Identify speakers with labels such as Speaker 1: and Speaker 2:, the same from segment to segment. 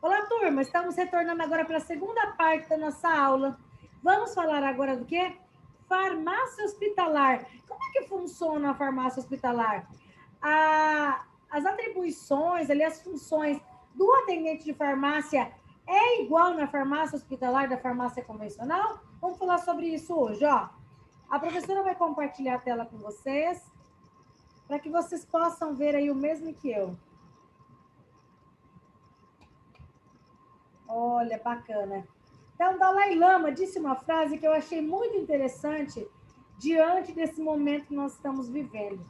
Speaker 1: Olá, turma! Estamos retornando agora para a segunda parte da nossa aula. Vamos falar agora do quê? Farmácia hospitalar. Como é que funciona a farmácia hospitalar? As atribuições, ali, as funções do atendente de farmácia é igual na farmácia hospitalar da farmácia convencional? Vamos falar sobre isso hoje, ó. A professora vai compartilhar a tela com vocês, para que vocês possam ver aí o mesmo que eu. Olha, bacana. Então, Dalai Lama disse uma frase que eu achei muito interessante diante desse momento que nós estamos vivendo.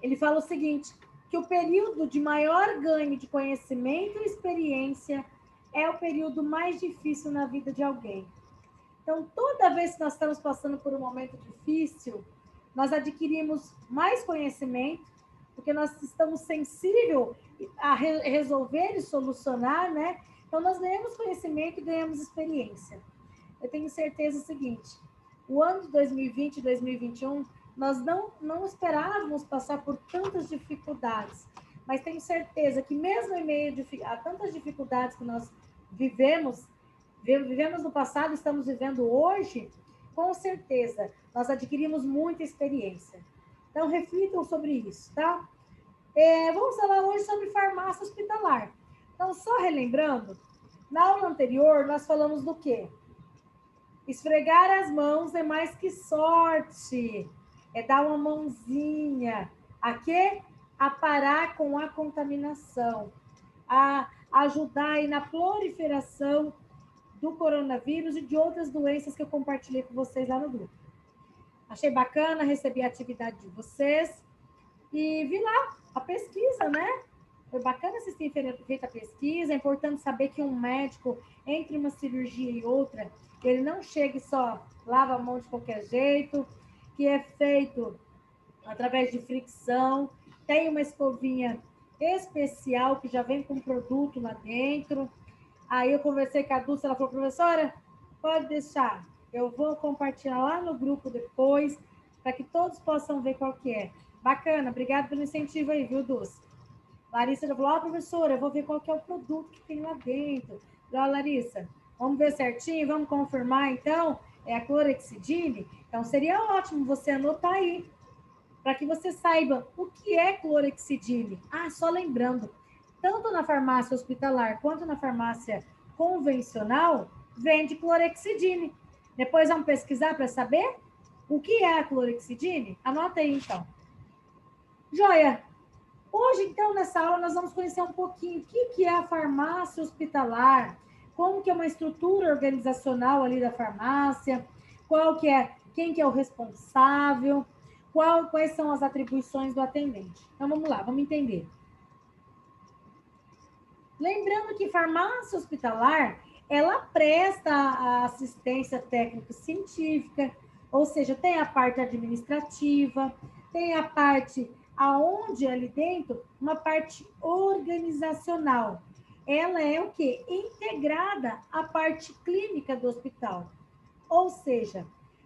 Speaker 1: Ele fala o seguinte, que o período de maior ganho de conhecimento e experiência é o período mais difícil na vida de alguém. Então, toda vez que nós estamos passando por um momento difícil, nós adquirimos mais conhecimento, porque nós estamos sensíveis a resolver e solucionar, né? Então, nós ganhamos conhecimento e ganhamos experiência. Eu tenho certeza o seguinte, o ano de 2020 e 2021, nós não esperávamos passar por tantas dificuldades, mas tenho certeza que mesmo em meio a tantas dificuldades que nós vivemos no passado, estamos vivendo hoje, com certeza, nós adquirimos muita experiência. Então, reflitam sobre isso, tá? Vamos falar hoje sobre farmácia hospitalar. Então, só relembrando, na aula anterior, nós falamos do quê? Esfregar as mãos é mais que sorte, é dar uma mãozinha. A quê? A parar com a contaminação, a ajudar aí na proliferação do coronavírus e de outras doenças que eu compartilhei com vocês lá no grupo. Achei bacana, recebi a atividade de vocês e vi lá a pesquisa, né? Foi bacana vocês terem feito a pesquisa. É importante saber que um médico, entre uma cirurgia e outra, ele não chega e só lava a mão de qualquer jeito, que é feito através de fricção. Tem uma escovinha especial que já vem com produto lá dentro. Aí eu conversei com a Dulce, ela falou, professora, pode deixar, eu vou compartilhar lá no grupo depois, para que todos possam ver qual que é. Bacana, obrigada pelo incentivo aí, viu, Dulce? Larissa já falou, professora, eu vou ver qual que é o produto que tem lá dentro. Falei, Larissa, vamos ver certinho, vamos confirmar, então, é a clorexidine? Então, seria ótimo você anotar aí, para que você saiba o que é clorexidine. Só lembrando, tanto na farmácia hospitalar quanto na farmácia convencional, vende clorexidine. Depois vamos pesquisar para saber o que é a clorexidine? Anota aí, então. Joia! Hoje, então, nessa aula, nós vamos conhecer um pouquinho o que é a farmácia hospitalar, como que é uma estrutura organizacional ali da farmácia, quem que é o responsável, quais são as atribuições do atendente. Então, vamos lá, vamos entender. Lembrando que farmácia hospitalar, ela presta a assistência técnico-científica, ou seja, tem a parte administrativa, tem a parte aonde ali dentro, uma parte organizacional. Ela é o quê? Integrada à parte clínica do hospital. Ou seja,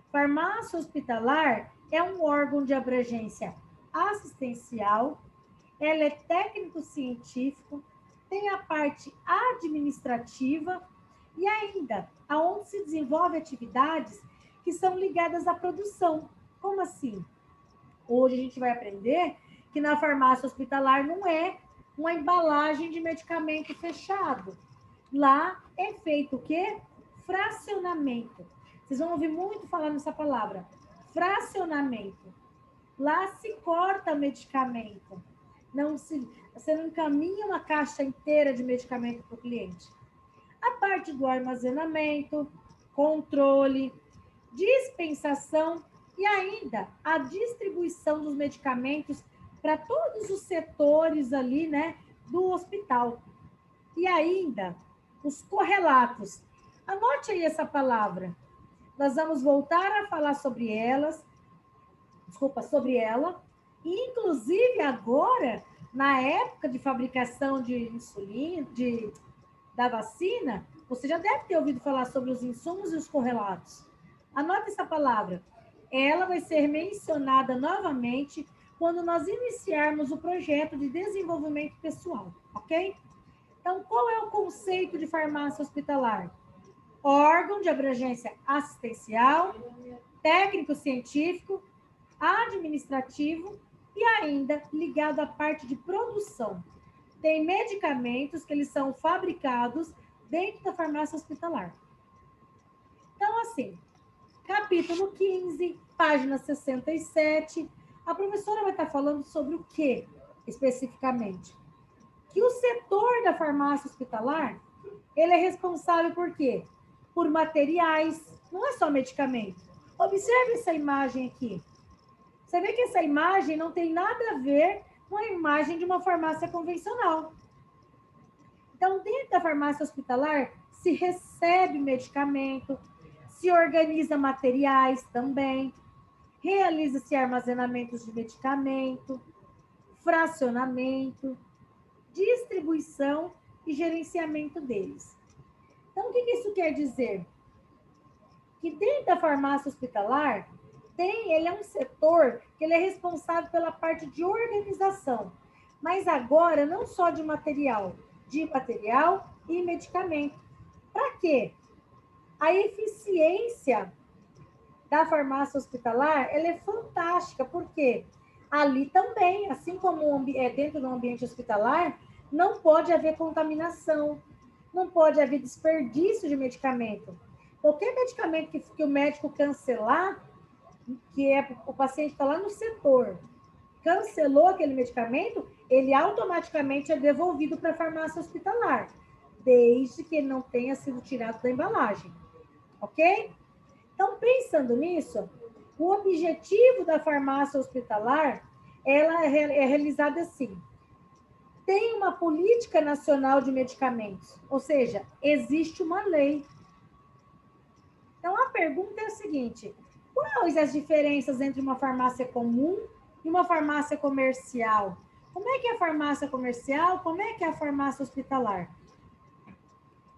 Speaker 1: farmácia hospitalar é um órgão de abrangência assistencial, ela é técnico-científico, tem a parte administrativa e ainda aonde se desenvolve atividades que são ligadas à produção. Como assim? Hoje a gente vai aprender que na farmácia hospitalar não é uma embalagem de medicamento fechado. Lá é feito o quê? Fracionamento. Vocês vão ouvir muito falar nessa palavra. Fracionamento. Lá se corta medicamento. Você não encaminha uma caixa inteira de medicamento para o cliente. A parte do armazenamento, controle, dispensação e ainda a distribuição dos medicamentos para todos os setores ali, né, do hospital. E ainda os correlatos. Anote aí essa palavra. Nós vamos voltar a falar sobre sobre ela. E, inclusive, agora, na época de fabricação de insulina, da vacina, você já deve ter ouvido falar sobre os insumos e os correlatos. Anote essa palavra. Ela vai ser mencionada novamente quando nós iniciarmos o projeto de desenvolvimento pessoal, ok? Então, qual é o conceito de farmácia hospitalar? Órgão de abrangência assistencial, técnico-científico, administrativo e ainda ligado à parte de produção. Tem medicamentos que eles são fabricados dentro da farmácia hospitalar. Então, assim, capítulo 15, página 67, a professora vai estar falando sobre o que especificamente? Que o setor da farmácia hospitalar, ele é responsável por quê? Por materiais, não é só medicamento. Observe essa imagem aqui. Você vê que essa imagem não tem nada a ver com a imagem de uma farmácia convencional. Então, dentro da farmácia hospitalar, se recebe medicamento, se organiza materiais também, realiza-se armazenamentos de medicamento, fracionamento, distribuição e gerenciamento deles. Então, o que isso quer dizer? Que dentro da farmácia hospitalar, ele é um setor que ele é responsável pela parte de organização, mas agora não só de material e medicamento. Para quê? A eficiência da farmácia hospitalar, ela é fantástica, porque ali também, assim como dentro do ambiente hospitalar, não pode haver contaminação, não pode haver desperdício de medicamento. Qualquer medicamento que o médico cancelar, que é o paciente está lá no setor, cancelou aquele medicamento, ele automaticamente é devolvido para a farmácia hospitalar, desde que ele não tenha sido tirado da embalagem, ok? Então, pensando nisso, o objetivo da farmácia hospitalar, ela é realizada assim. Tem uma política nacional de medicamentos, ou seja, existe uma lei. Então, a pergunta é a seguinte: quais as diferenças entre uma farmácia comum e uma farmácia comercial? Como é que é a farmácia comercial? Como é que é a farmácia hospitalar?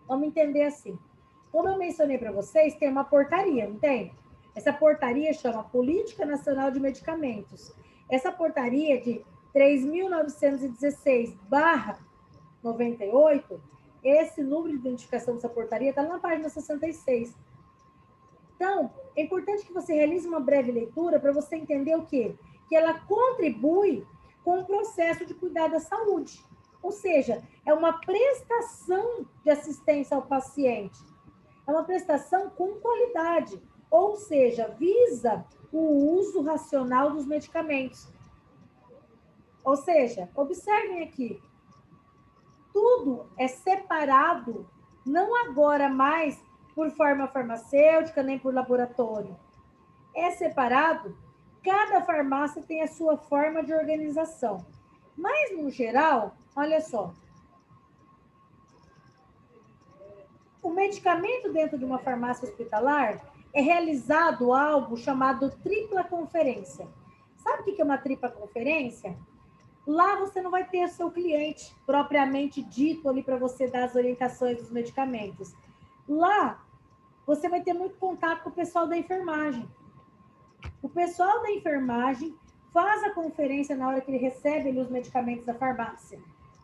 Speaker 1: Vamos entender assim. Como eu mencionei para vocês, tem uma portaria, não tem? Essa portaria chama Política Nacional de Medicamentos. Essa portaria de 3.916/98, esse número de identificação dessa portaria está na página 66. Então, é importante que você realize uma breve leitura para você entender o quê? Que ela contribui com o processo de cuidado da saúde. Ou seja, é uma prestação de assistência ao paciente. É uma prestação com qualidade, ou seja, visa o uso racional dos medicamentos. Ou seja, observem aqui, tudo é separado, não agora mais por forma farmacêutica, nem por laboratório. É separado, cada farmácia tem a sua forma de organização. Mas, no geral, olha só, o medicamento dentro de uma farmácia hospitalar é realizado algo chamado tripla conferência. Sabe o que é uma tripla conferência? Lá você não vai ter o seu cliente propriamente dito ali para você dar as orientações dos medicamentos. Lá você vai ter muito contato com o pessoal da enfermagem. O pessoal da enfermagem faz a conferência na hora que ele recebe ali os medicamentos da farmácia.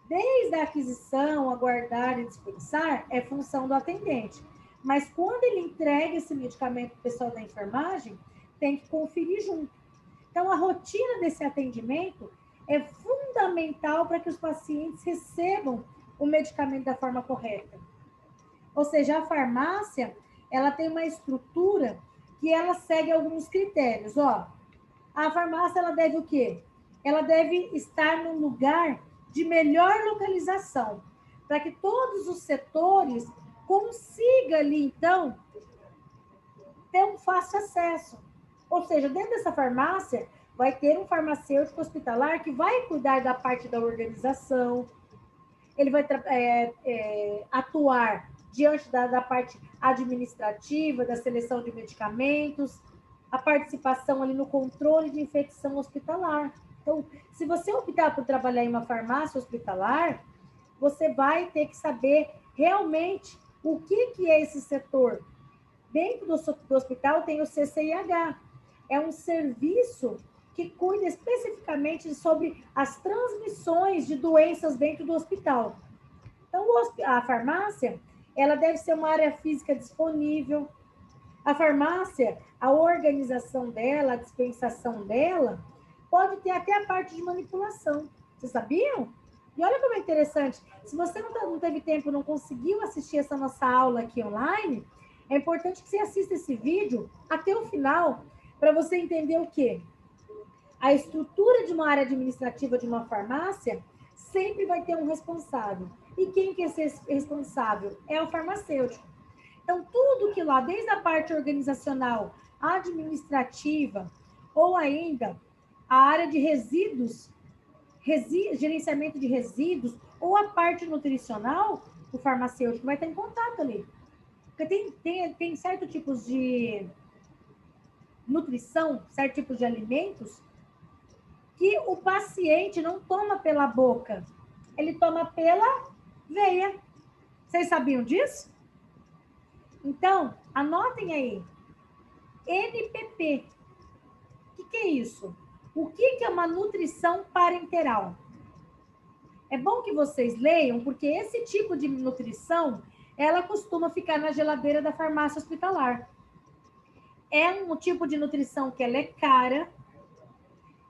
Speaker 1: Desde a aquisição, aguardar e dispensar, é função do atendente. Mas quando ele entrega esse medicamento para o pessoal da enfermagem, tem que conferir junto. Então, a rotina desse atendimento é fundamental para que os pacientes recebam o medicamento da forma correta. Ou seja, a farmácia, ela tem uma estrutura que ela segue alguns critérios. Ó, a farmácia, ela deve o quê? Ela deve estar num lugar de melhor localização, para que todos os setores consigam ali, então, ter um fácil acesso. Ou seja, dentro dessa farmácia, vai ter um farmacêutico hospitalar que vai cuidar da parte da organização, ele vai atuar diante da parte administrativa, da seleção de medicamentos, a participação ali no controle de infecção hospitalar. Então, se você optar por trabalhar em uma farmácia hospitalar, você vai ter que saber realmente o que é esse setor. Dentro do hospital tem o CCIH, é um serviço que cuida especificamente sobre as transmissões de doenças dentro do hospital. Então, a farmácia, ela deve ser uma área física disponível. A farmácia, a organização dela, a dispensação dela, pode ter até a parte de manipulação. Vocês sabiam? E olha como é interessante. Se você não teve tempo, não conseguiu assistir essa nossa aula aqui online, é importante que você assista esse vídeo até o final, para você entender o quê? A estrutura de uma área administrativa de uma farmácia sempre vai ter um responsável. E quem que é esse responsável? É o farmacêutico. Então, tudo que lá, desde a parte organizacional, administrativa, ou ainda a área de resíduos, gerenciamento de resíduos, ou a parte nutricional, o farmacêutico vai estar em contato ali. Porque tem certos tipos de nutrição, certos tipos de alimentos, que o paciente não toma pela boca, ele toma pela veia. Vocês sabiam disso? Então, anotem aí. NPP. O que é isso? O que é uma nutrição parenteral? É bom que vocês leiam, porque esse tipo de nutrição, ela costuma ficar na geladeira da farmácia hospitalar. É um tipo de nutrição que ela é cara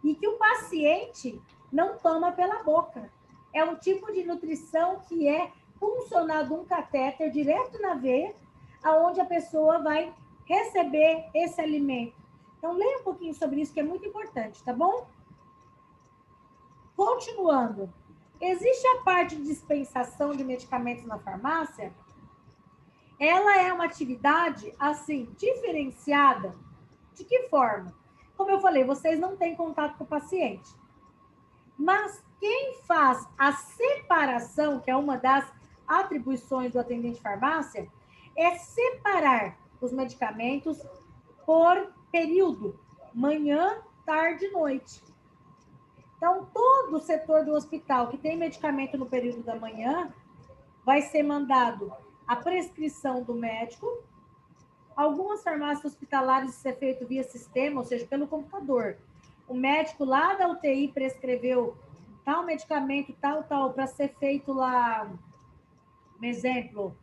Speaker 1: e que o paciente não toma pela boca. É um tipo de nutrição que é funcionado um catéter direto na veia, aonde a pessoa vai receber esse alimento. Então, leia um pouquinho sobre isso, que é muito importante, tá bom? Continuando. Existe a parte de dispensação de medicamentos na farmácia? Ela é uma atividade, assim, diferenciada. De que forma? Como eu falei, vocês não têm contato com o paciente. Mas quem faz a separação, que é uma das atribuições do atendente de farmácia, é separar os medicamentos por período, manhã, tarde e noite. Então, todo o setor do hospital que tem medicamento no período da manhã, vai ser mandado a prescrição do médico. Algumas farmácias hospitalares isso é feito via sistema, ou seja, pelo computador. O médico lá da UTI prescreveu tal medicamento, tal, para ser feito lá, um exemplo,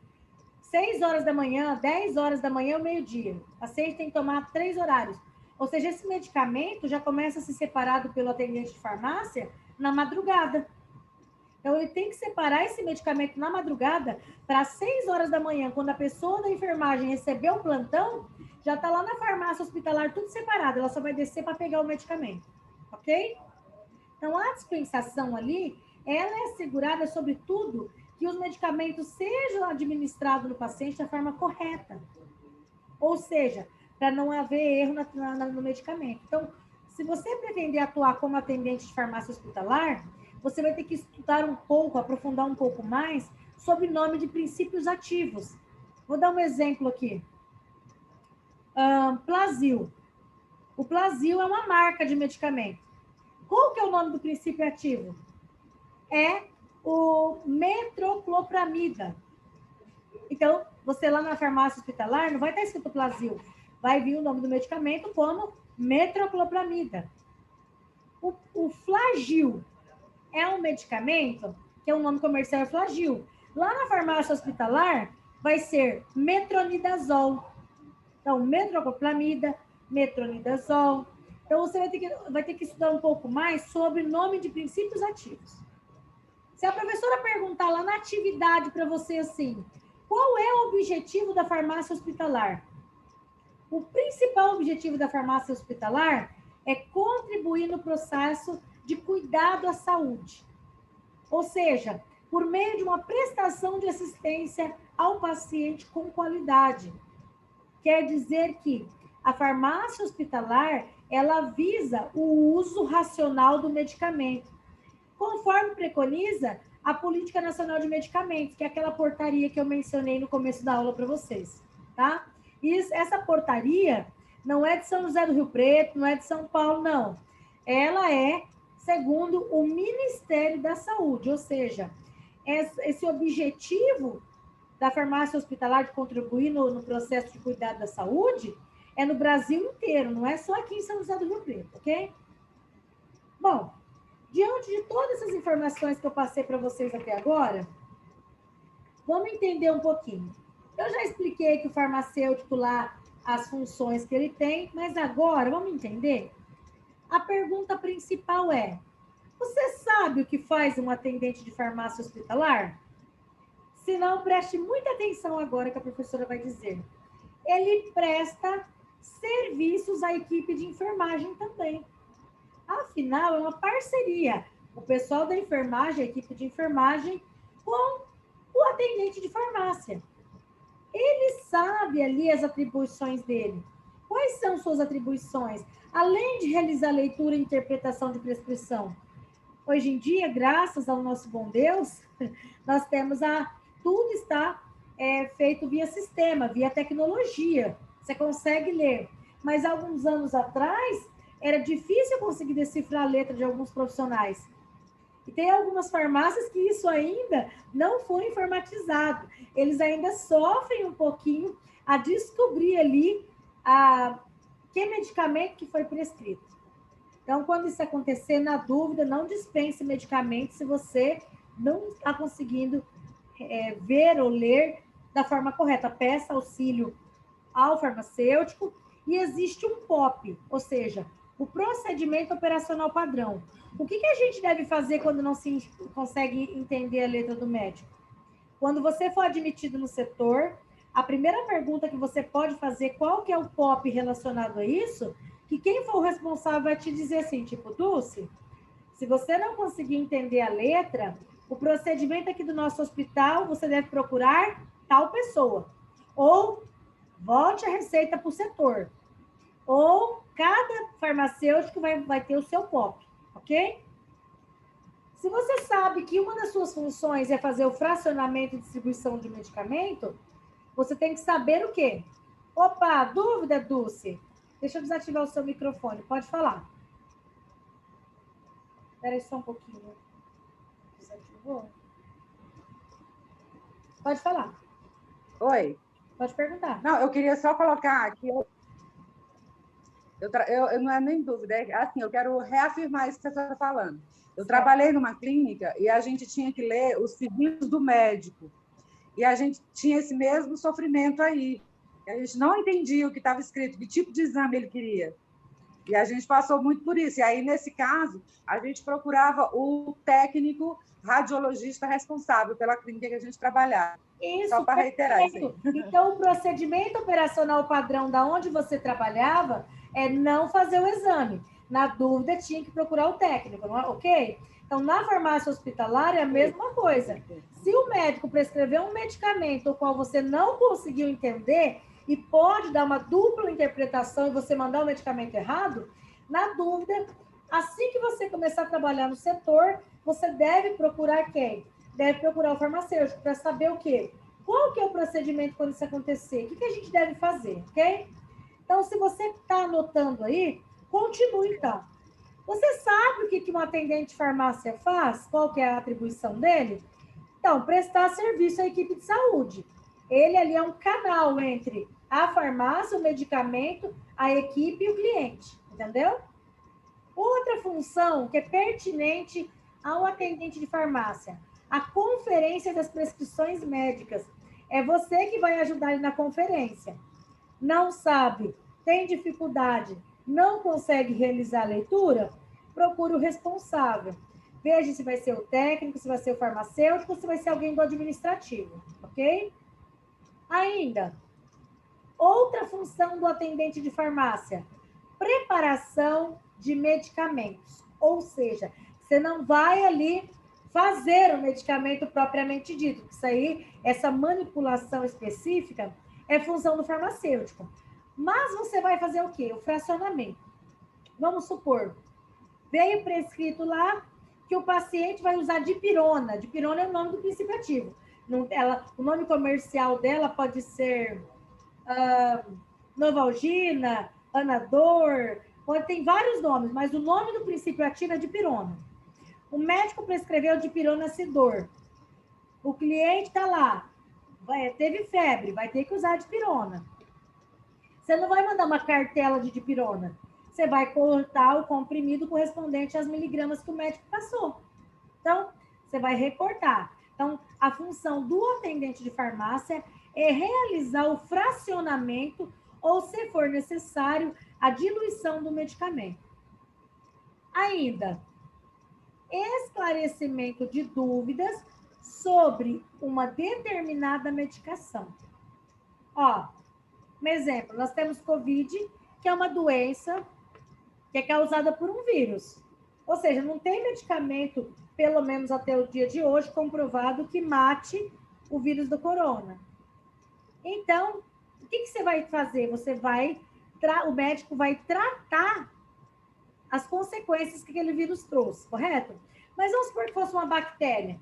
Speaker 1: 6 horas da manhã, 10 horas da manhã, meio-dia. O paciente tem que tomar 3 horários. Ou seja, esse medicamento já começa a ser separado pelo atendente de farmácia na madrugada. Então, ele tem que separar esse medicamento na madrugada para 6 horas da manhã, quando a pessoa da enfermagem receber o plantão, já está lá na farmácia hospitalar tudo separado. Ela só vai descer para pegar o medicamento. Ok? Então, a dispensação ali, ela é assegurada, sobretudo, que os medicamentos sejam administrados no paciente da forma correta. Ou seja, para não haver erro no medicamento. Então, se você pretender atuar como atendente de farmácia hospitalar, você vai ter que estudar um pouco, aprofundar um pouco mais sobre o nome de princípios ativos. Vou dar um exemplo aqui. Plasil. O Plasil é uma marca de medicamento. Qual que é o nome do princípio ativo? É o metoclopramida. Então, você lá na farmácia hospitalar, não vai estar escrito Plasil. Vai vir o nome do medicamento como metoclopramida. O Flagyl é um medicamento, que é o nome comercial é Flagyl. Lá na farmácia hospitalar, vai ser metronidazol. Então, metoclopramida, metronidazol. Então, você vai ter que estudar um pouco mais sobre o nome de princípios ativos. Se a professora perguntar lá na atividade para você assim, qual é o objetivo da farmácia hospitalar? O principal objetivo da farmácia hospitalar é contribuir no processo de cuidado à saúde. Ou seja, por meio de uma prestação de assistência ao paciente com qualidade. Quer dizer que a farmácia hospitalar, ela visa o uso racional do medicamento, conforme preconiza a Política Nacional de Medicamentos, que é aquela portaria que eu mencionei no começo da aula para vocês, tá? E essa portaria não é de São José do Rio Preto, não é de São Paulo, não. Ela é segundo o Ministério da Saúde, ou seja, esse objetivo da farmácia hospitalar de contribuir no processo de cuidado da saúde é no Brasil inteiro, não é só aqui em São José do Rio Preto, ok? Bom, diante de todas essas informações que eu passei para vocês até agora, Vamos entender um pouquinho. Eu já expliquei que o farmacêutico lá, as funções que ele tem, mas agora, vamos entender? A pergunta principal é: você sabe o que faz um atendente de farmácia hospitalar? Se não, preste muita atenção agora que a professora vai dizer. Ele presta serviços à equipe de enfermagem também. Afinal, é uma parceria. O pessoal da enfermagem, a equipe de enfermagem, com o atendente de farmácia. Ele sabe ali as atribuições dele. Quais são suas atribuições? Além de realizar leitura e interpretação de prescrição. Hoje em dia, graças ao nosso bom Deus, nós temos tudo está feito via sistema, via tecnologia. Você consegue ler. Mas alguns anos atrás, era difícil conseguir decifrar a letra de alguns profissionais. E tem algumas farmácias que isso ainda não foi informatizado. Eles ainda sofrem um pouquinho a descobrir ali que medicamento que foi prescrito. Então, quando isso acontecer, na dúvida, não dispense medicamentos se você não está conseguindo ver ou ler da forma correta. Peça auxílio ao farmacêutico e existe um POP, ou seja, o procedimento operacional padrão. O que a gente deve fazer quando não se consegue entender a letra do médico? Quando você for admitido no setor, a primeira pergunta que você pode fazer, qual que é o POP relacionado a isso, que quem for o responsável vai te dizer assim, tipo, Dulce, se você não conseguir entender a letra, o procedimento aqui do nosso hospital, você deve procurar tal pessoa. Ou volte a receita para o setor. Ou cada farmacêutico vai ter o seu POP, ok? Se você sabe que uma das suas funções é fazer o fracionamento e distribuição de medicamento, você tem que saber o quê? Opa, dúvida, Dulce? Deixa eu desativar o seu microfone. Pode falar. Espera aí só um pouquinho. Desativou? Pode falar.
Speaker 2: Oi.
Speaker 1: Pode perguntar.
Speaker 2: Não, eu queria só colocar aqui. Eu não é nem dúvida, é assim, eu quero reafirmar isso que você está falando. Eu trabalhei numa clínica e a gente tinha que ler os pedidos do médico. E a gente tinha esse mesmo sofrimento aí. A gente não entendia o que estava escrito, que tipo de exame ele queria. E a gente passou muito por isso. E aí, nesse caso, a gente procurava o técnico radiologista responsável pela clínica que a gente trabalhava.
Speaker 1: Isso,
Speaker 2: só para reiterar isso aí.
Speaker 1: Então, o procedimento operacional padrão da onde você trabalhava é não fazer o exame. Na dúvida, tinha que procurar o técnico, não é? Ok? Então, na farmácia hospitalar é a mesma coisa. Se o médico prescrever um medicamento o qual você não conseguiu entender e pode dar uma dupla interpretação e você mandar o medicamento errado, na dúvida, assim que você começar a trabalhar no setor, você deve procurar quem? Deve procurar o farmacêutico para saber o quê? Qual que é o procedimento quando isso acontecer? O que a gente deve fazer, ok? Então, se você está anotando aí, continue então. Você sabe o que um atendente de farmácia faz? Qual que é a atribuição dele? Então, prestar serviço à equipe de saúde. Ele ali é um canal entre a farmácia, o medicamento, a equipe e o cliente, entendeu? Outra função que é pertinente ao atendente de farmácia, a conferência das prescrições médicas. É você que vai ajudar ele na conferência. Não sabe, tem dificuldade, não consegue realizar a leitura? Procure o responsável. Veja se vai ser o técnico, se vai ser o farmacêutico, se vai ser alguém do administrativo, ok? Ainda, outra função do atendente de farmácia, preparação de medicamentos. Ou seja, você não vai ali fazer o medicamento propriamente dito. Isso aí, essa manipulação específica é função do farmacêutico. Mas você vai fazer o quê? O fracionamento. Vamos supor, veio prescrito lá que o paciente vai usar dipirona. Dipirona é o nome do princípio ativo. O nome comercial dela pode ser Novalgina, Anador, tem vários nomes, mas o nome do princípio ativo é dipirona. O médico prescreveu dipirona Sidor. O cliente está lá, teve febre, vai ter que usar dipirona. Você não vai mandar uma cartela de dipirona. Você vai cortar o comprimido correspondente às miligramas que o médico passou. Então, você vai recortar. Então, a função do atendente de farmácia é realizar o fracionamento ou, se for necessário, a diluição do medicamento. Ainda, esclarecimento de dúvidas sobre uma determinada medicação. Ó, um exemplo, nós temos COVID, que é uma doença que é causada por um vírus. Ou seja, não tem medicamento, pelo menos até o dia de hoje, comprovado que mate o vírus do corona. Então, o que você vai fazer? O médico vai tratar as consequências que aquele vírus trouxe, correto? Mas vamos supor que fosse uma bactéria.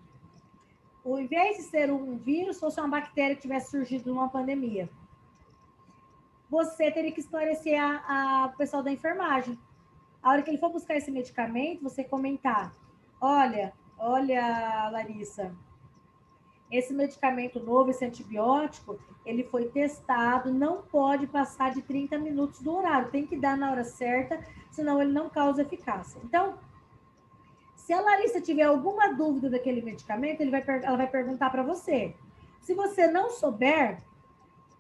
Speaker 1: Ao invés de ser um vírus, fosse uma bactéria que tivesse surgido numa pandemia. Você teria que esclarecer o pessoal da enfermagem. A hora que ele for buscar esse medicamento, você comentar: olha, Larissa, esse medicamento novo, esse antibiótico, ele foi testado, não pode passar de 30 minutos do horário, tem que dar na hora certa, senão ele não causa eficácia. Então, se a Larissa tiver alguma dúvida daquele medicamento, ela vai perguntar para você. Se você não souber,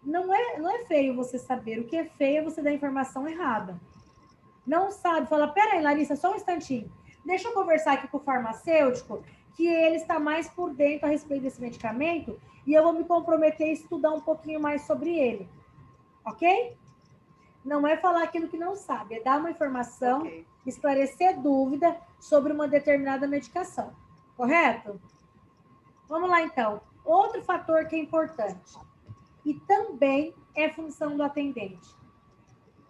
Speaker 1: não é feio você saber. O que é feio é você dar a informação errada. Não sabe, fala: peraí, Larissa, só um instantinho. Deixa eu conversar aqui com o farmacêutico, que ele está mais por dentro a respeito desse medicamento, e eu vou me comprometer a estudar um pouquinho mais sobre ele. Ok? Não é falar aquilo que não sabe, é dar uma informação, okay, esclarecer dúvida sobre uma determinada medicação. Correto? Vamos lá, então. Outro fator que é importante, e também é função do atendente: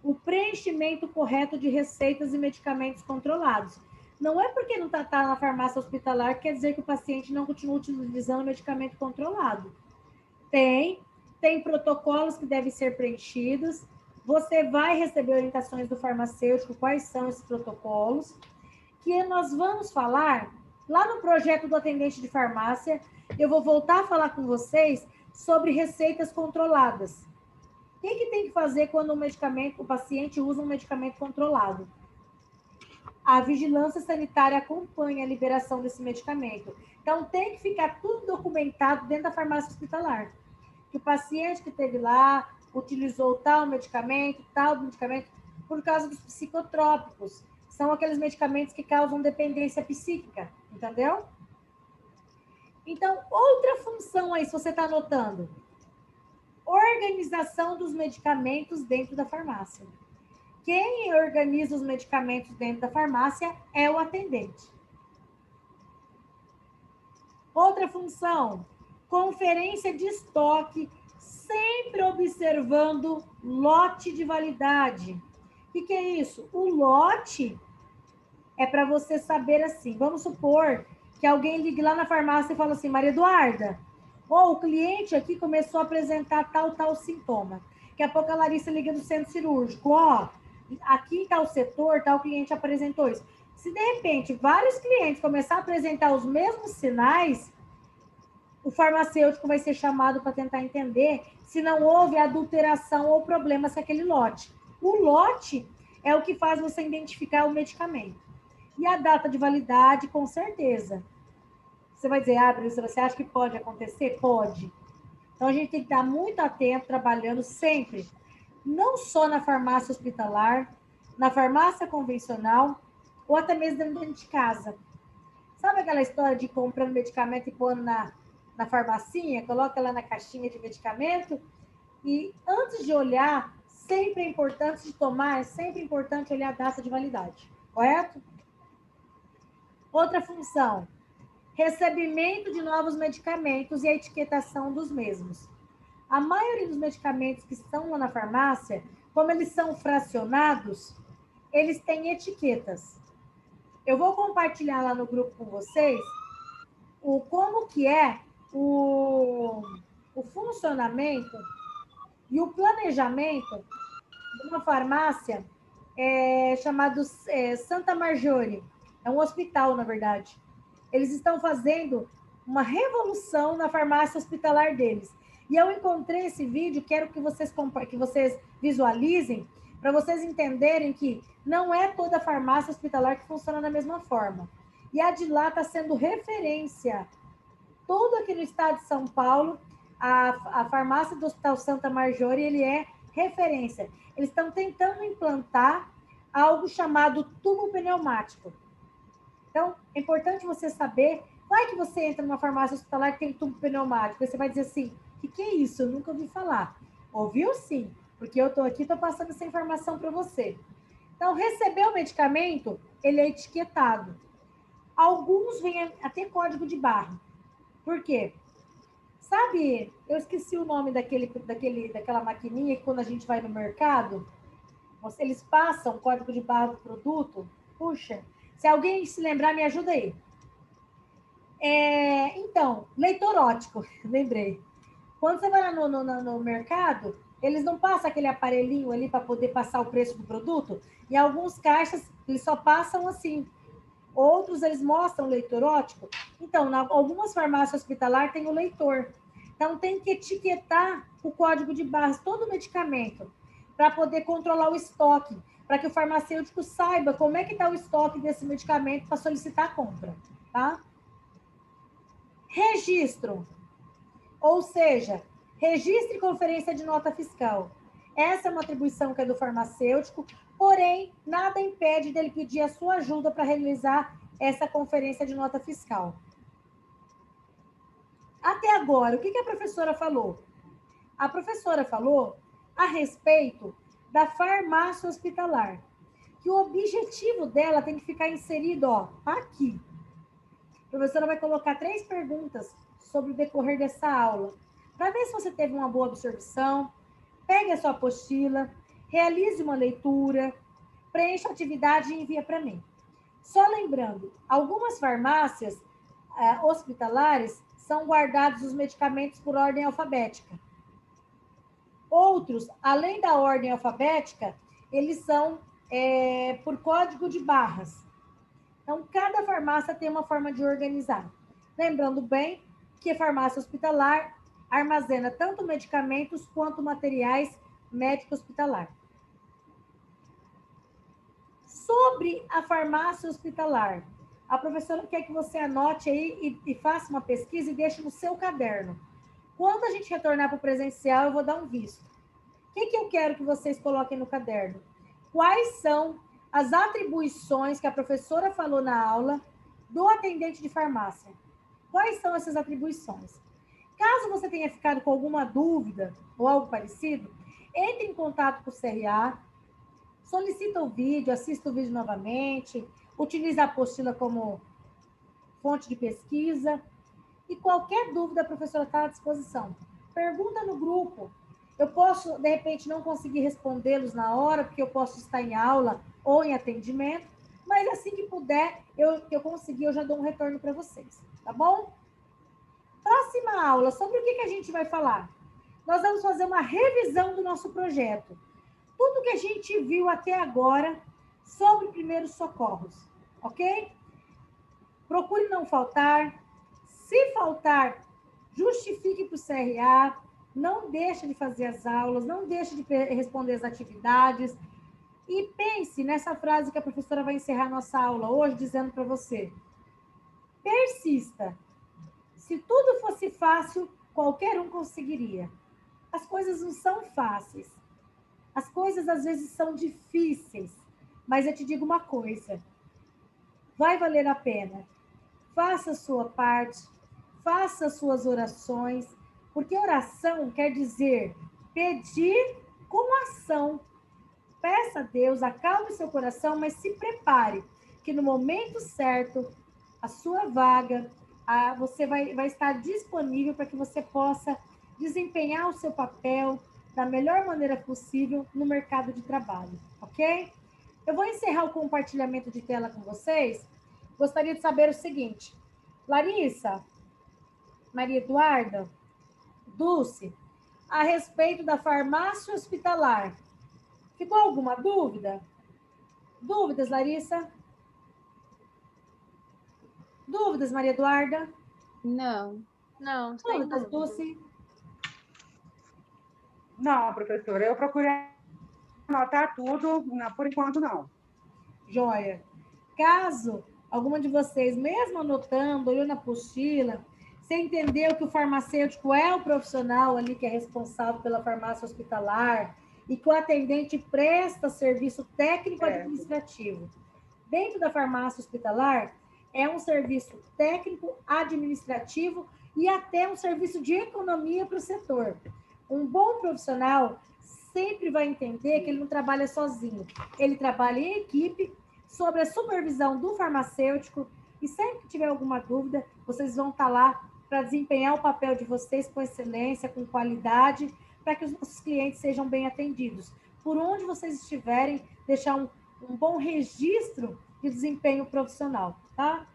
Speaker 1: o preenchimento correto de receitas e medicamentos controlados. Não é porque não está na farmácia hospitalar que quer dizer que o paciente não continua utilizando o medicamento controlado. Tem protocolos que devem ser preenchidos. Você vai receber orientações do farmacêutico, quais são esses protocolos, que nós vamos falar lá no projeto do atendente de farmácia. Eu vou voltar a falar com vocês sobre receitas controladas. O que tem que fazer quando o paciente usa um medicamento controlado? A vigilância sanitária acompanha a liberação desse medicamento. Então, tem que ficar tudo documentado dentro da farmácia hospitalar. Que o paciente que esteve lá utilizou tal medicamento, por causa dos psicotrópicos. São aqueles medicamentos que causam dependência psíquica, entendeu? Então, outra função aí, se você está anotando: organização dos medicamentos dentro da farmácia. Quem organiza os medicamentos dentro da farmácia é o atendente. Outra função: conferência de estoque, sempre observando lote de validade. O que é isso? O lote é para você saber assim. Vamos supor que alguém ligue lá na farmácia e fala assim: Maria Eduarda, o cliente aqui começou a apresentar tal sintoma. Daqui a pouco a Larissa liga do centro cirúrgico: aqui em tal setor, tal cliente apresentou isso. Se de repente vários clientes começarem a apresentar os mesmos sinais, o farmacêutico vai ser chamado para tentar entender se não houve adulteração ou problemas com aquele lote. O lote é o que faz você identificar o medicamento. E a data de validade, com certeza. Você vai dizer: Bruce, você acha que pode acontecer? Pode. Então, a gente tem que estar muito atento, trabalhando sempre, não só na farmácia hospitalar, na farmácia convencional, ou até mesmo dentro de casa. Sabe aquela história de comprando medicamento e pondo na farmacinha, coloca lá na caixinha de medicamento? E antes de olhar, sempre é importante, antes de tomar, é sempre importante olhar a data de validade, correto? Outra função: recebimento de novos medicamentos e a etiquetação dos mesmos. A maioria dos medicamentos que estão lá na farmácia, como eles são fracionados, eles têm etiquetas. Eu vou compartilhar lá no grupo com vocês como que é o funcionamento e o planejamento de uma farmácia chamada Santa Marjorie. É um hospital, na verdade. Eles estão fazendo uma revolução na farmácia hospitalar deles. E eu encontrei esse vídeo, quero que vocês visualizem, para vocês entenderem que não é toda farmácia hospitalar que funciona da mesma forma. E a de lá está sendo referência Tudo aqui no estado de São Paulo, a farmácia do Hospital Santa Marjorie, ele é referência. Eles estão tentando implantar algo chamado tubo pneumático. Então, é importante você saber. Vai que você entra numa farmácia hospitalar que tem tubo pneumático, aí você vai dizer assim, o que é isso? Eu nunca ouvi falar. Ouviu sim, porque eu estou aqui, estou passando essa informação para você. Então, receber o medicamento, ele é etiquetado. Alguns vêm até código de barra. Por quê? Sabe, eu esqueci o nome daquela maquininha que quando a gente vai no mercado, eles passam o código de barra do produto. Puxa, se alguém se lembrar, me ajuda aí. Então, leitor óptico, lembrei. Quando você vai lá no mercado, eles não passam aquele aparelhinho ali para poder passar o preço do produto. Em alguns caixas, eles só passam assim. Outros, eles mostram o leitor óptico. Então, algumas farmácias hospitalares tem o leitor. Então, tem que etiquetar o código de barras, todo o medicamento, para poder controlar o estoque, para que o farmacêutico saiba como é que está o estoque desse medicamento para solicitar a compra, tá? Registro, ou seja, registre conferência de nota fiscal. Essa é uma atribuição que é do farmacêutico, porém, nada impede dele pedir a sua ajuda para realizar essa conferência de nota fiscal. Até agora, o que a professora falou? A professora falou a respeito da farmácia hospitalar, que o objetivo dela tem que ficar inserido, ó, aqui. A professora vai colocar 3 perguntas sobre o decorrer dessa aula, para ver se você teve uma boa absorção. Pegue a sua apostila, realize uma leitura, preencha a atividade e envia para mim. Só lembrando, algumas farmácias hospitalares são guardados os medicamentos por ordem alfabética. Outros, além da ordem alfabética, eles são por código de barras. Então, cada farmácia tem uma forma de organizar. Lembrando bem que a farmácia hospitalar armazena tanto medicamentos quanto materiais médico-hospitalar. Sobre a farmácia hospitalar, a professora quer que você anote aí e faça uma pesquisa e deixe no seu caderno. Quando a gente retornar para o presencial, eu vou dar um visto. O que eu quero que vocês coloquem no caderno? Quais são as atribuições que a professora falou na aula do atendente de farmácia? Quais são essas atribuições? Caso você tenha ficado com alguma dúvida ou algo parecido, entre em contato com o CRA, solicita o vídeo, assista o vídeo novamente, utilize a apostila como fonte de pesquisa e qualquer dúvida a professora está à disposição. Pergunta no grupo. Eu posso, de repente, não conseguir respondê-los na hora, porque eu posso estar em aula ou em atendimento, mas assim que puder, eu conseguir, eu já dou um retorno para vocês, tá bom? Próxima aula, sobre o que a gente vai falar? Nós vamos fazer uma revisão do nosso projeto. Tudo que a gente viu até agora sobre primeiros socorros, ok? Procure não faltar. Se faltar, justifique para o CRA. Não deixe de fazer as aulas, não deixe de responder as atividades. E pense nessa frase que a professora vai encerrar nossa aula hoje, dizendo para você. Persista. Se tudo fosse fácil, qualquer um conseguiria. As coisas não são fáceis. As coisas, às vezes, são difíceis. Mas eu te digo uma coisa. Vai valer a pena. Faça a sua parte. Faça as suas orações. Porque oração quer dizer pedir com ação. Peça a Deus, acalme seu coração, mas se prepare. Que no momento certo, a sua vaga, você vai estar disponível para que você possa desempenhar o seu papel da melhor maneira possível no mercado de trabalho, ok? Eu vou encerrar o compartilhamento de tela com vocês. Gostaria de saber o seguinte. Larissa, Maria Eduarda, Dulce, a respeito da farmácia hospitalar. Ficou alguma dúvida? Dúvidas, Larissa? Dúvidas, Maria Eduarda?
Speaker 3: Não, sem
Speaker 1: Dúvidas,
Speaker 3: dúvida.
Speaker 1: Dulce?
Speaker 2: Não, professora, eu procurei anotar tudo, por enquanto não.
Speaker 1: Joia. Caso alguma de vocês, mesmo anotando, olhando na apostila, Você entendeu que o farmacêutico é o profissional ali que é responsável pela farmácia hospitalar e que o atendente presta serviço técnico administrativo. Dentro da farmácia hospitalar, é um serviço técnico, administrativo e até um serviço de economia para o setor. Um bom profissional sempre vai entender que ele não trabalha sozinho. Ele trabalha em equipe, sob a supervisão do farmacêutico, e sempre que tiver alguma dúvida, vocês vão estar lá para desempenhar o papel de vocês com excelência, com qualidade, para que os nossos clientes sejam bem atendidos. Por onde vocês estiverem, deixar um bom registro de desempenho profissional, tá?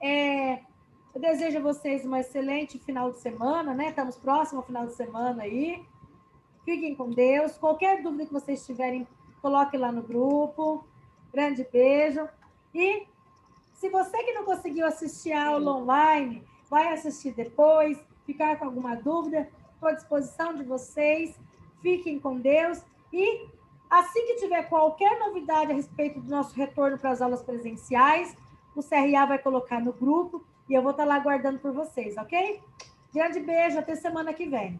Speaker 1: Eu desejo a vocês um excelente final de semana, né? Estamos próximo ao final de semana aí. Fiquem com Deus. Qualquer dúvida que vocês tiverem, coloque lá no grupo. Grande beijo. E se você que não conseguiu assistir a aula online, vai assistir depois, ficar com alguma dúvida, estou à disposição de vocês. Fiquem com Deus. E assim que tiver qualquer novidade a respeito do nosso retorno para as aulas presenciais, o CRA vai colocar no grupo e eu vou estar lá aguardando por vocês, ok? Grande beijo, até semana que vem.